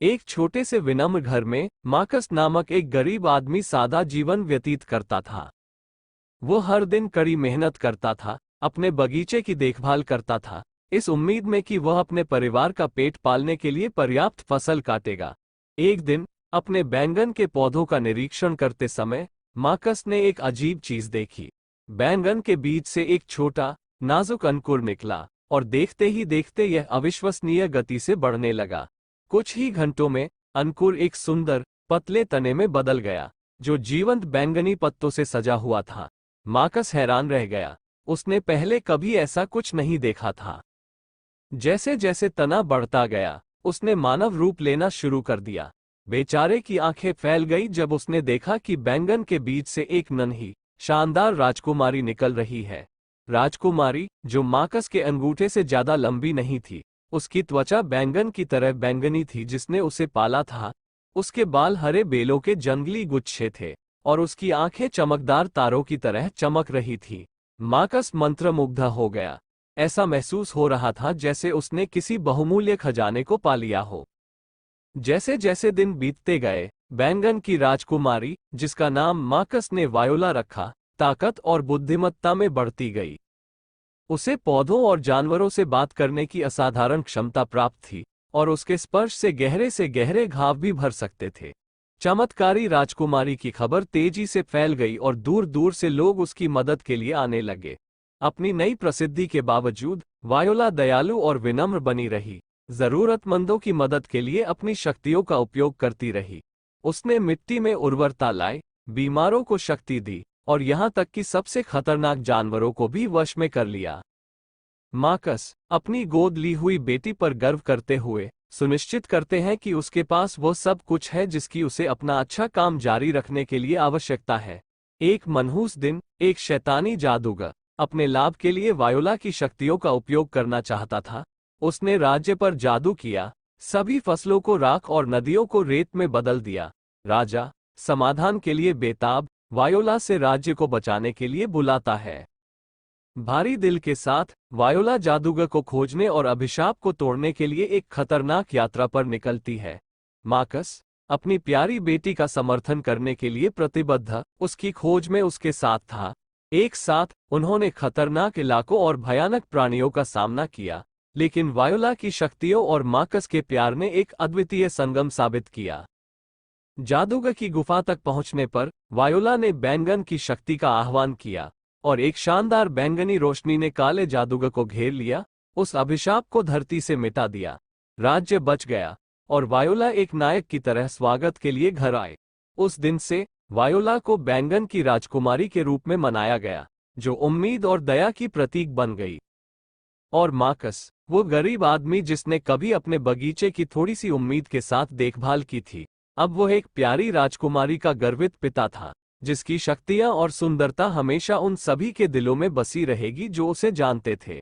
एक छोटे से विनम्र घर में मार्कस नामक एक गरीब आदमी सादा जीवन व्यतीत करता था। वो हर दिन कड़ी मेहनत करता था, अपने बगीचे की देखभाल करता था, इस उम्मीद में कि वह अपने परिवार का पेट पालने के लिए पर्याप्त फसल काटेगा। एक दिन अपने बैंगन के पौधों का निरीक्षण करते समय मार्कस ने एक अजीब चीज देखी। बैंगन के बीज से एक छोटा नाजुक अंकुर निकला और देखते ही देखते यह अविश्वसनीय गति से बढ़ने लगा। कुछ ही घंटों में अंकुर एक सुंदर पतले तने में बदल गया, जो जीवंत बैंगनी पत्तों से सजा हुआ था। मार्कस हैरान रह गया, उसने पहले कभी ऐसा कुछ नहीं देखा था। जैसे जैसे तना बढ़ता गया, उसने मानव रूप लेना शुरू कर दिया। बेचारे की आंखें फैल गई जब उसने देखा कि बैंगन के बीज से एक नन्ही शानदार राजकुमारी निकल रही है। राजकुमारी जो मार्कस के अंगूठे से ज्यादा लंबी नहीं थी, उसकी त्वचा बैंगन की तरह बैंगनी थी जिसने उसे पाला था। उसके बाल हरे बेलों के जंगली गुच्छे थे और उसकी आंखें चमकदार तारों की तरह चमक रही थी। मार्कस मंत्रमुग्ध हो गया। ऐसा महसूस हो रहा था जैसे उसने किसी बहुमूल्य खजाने को पा लिया हो। जैसे जैसे दिन बीतते गए, बैंगन की राजकुमारी, जिसका नाम मार्कस ने वायोला रखा, ताकत और बुद्धिमत्ता में बढ़ती गई। उसे पौधों और जानवरों से बात करने की असाधारण क्षमता प्राप्त थी और उसके स्पर्श से गहरे घाव भी भर सकते थे। चमत्कारी राजकुमारी की खबर तेजी से फैल गई और दूर दूर से लोग उसकी मदद के लिए आने लगे। अपनी नई प्रसिद्धि के बावजूद वायोला दयालु और विनम्र बनी रही, जरूरतमंदों की मदद के लिए अपनी शक्तियों का उपयोग करती रही। उसने मिट्टी में उर्वरता लाई, बीमारों को शक्ति दी और यहाँ तक कि सबसे खतरनाक जानवरों को भी वश में कर लिया। मार्कस अपनी गोद ली हुई बेटी पर गर्व करते हुए सुनिश्चित करते हैं कि उसके पास वो सब कुछ है जिसकी उसे अपना अच्छा काम जारी रखने के लिए आवश्यकता है। एक मनहूस दिन एक शैतानी जादूगर अपने लाभ के लिए वायोला की शक्तियों का उपयोग करना चाहता था। उसने राज्य पर जादू किया, सभी फसलों को राख और नदियों को रेत में बदल दिया। राजा समाधान के लिए बेताब वायोला से राज्य को बचाने के लिए बुलाता है। भारी दिल के साथ वायोला जादूगर को खोजने और अभिशाप को तोड़ने के लिए एक खतरनाक यात्रा पर निकलती है। मार्कस अपनी प्यारी बेटी का समर्थन करने के लिए प्रतिबद्ध उसकी खोज में उसके साथ था। एक साथ उन्होंने खतरनाक इलाकों और भयानक प्राणियों का सामना किया, लेकिन वायोला की शक्तियों और मार्कस के प्यार ने एक अद्वितीय संगम साबित किया। जादूगर की गुफा तक पहुंचने पर वायोला ने बैंगन की शक्ति का आह्वान किया और एक शानदार बैंगनी रोशनी ने काले जादूगर को घेर लिया, उस अभिशाप को धरती से मिटा दिया। राज्य बच गया और वायोला एक नायक की तरह स्वागत के लिए घर आए। उस दिन से वायोला को बैंगन की राजकुमारी के रूप में मनाया गया, जो उम्मीद और दया की प्रतीक बन गई। और मार्कस, वो गरीब आदमी जिसने कभी अपने बगीचे की थोड़ी सी उम्मीद के साथ देखभाल की थी, अब वो एक प्यारी राजकुमारी का गर्वित पिता था, जिसकी शक्तियां और सुंदरता हमेशा उन सभी के दिलों में बसी रहेगी जो उसे जानते थे।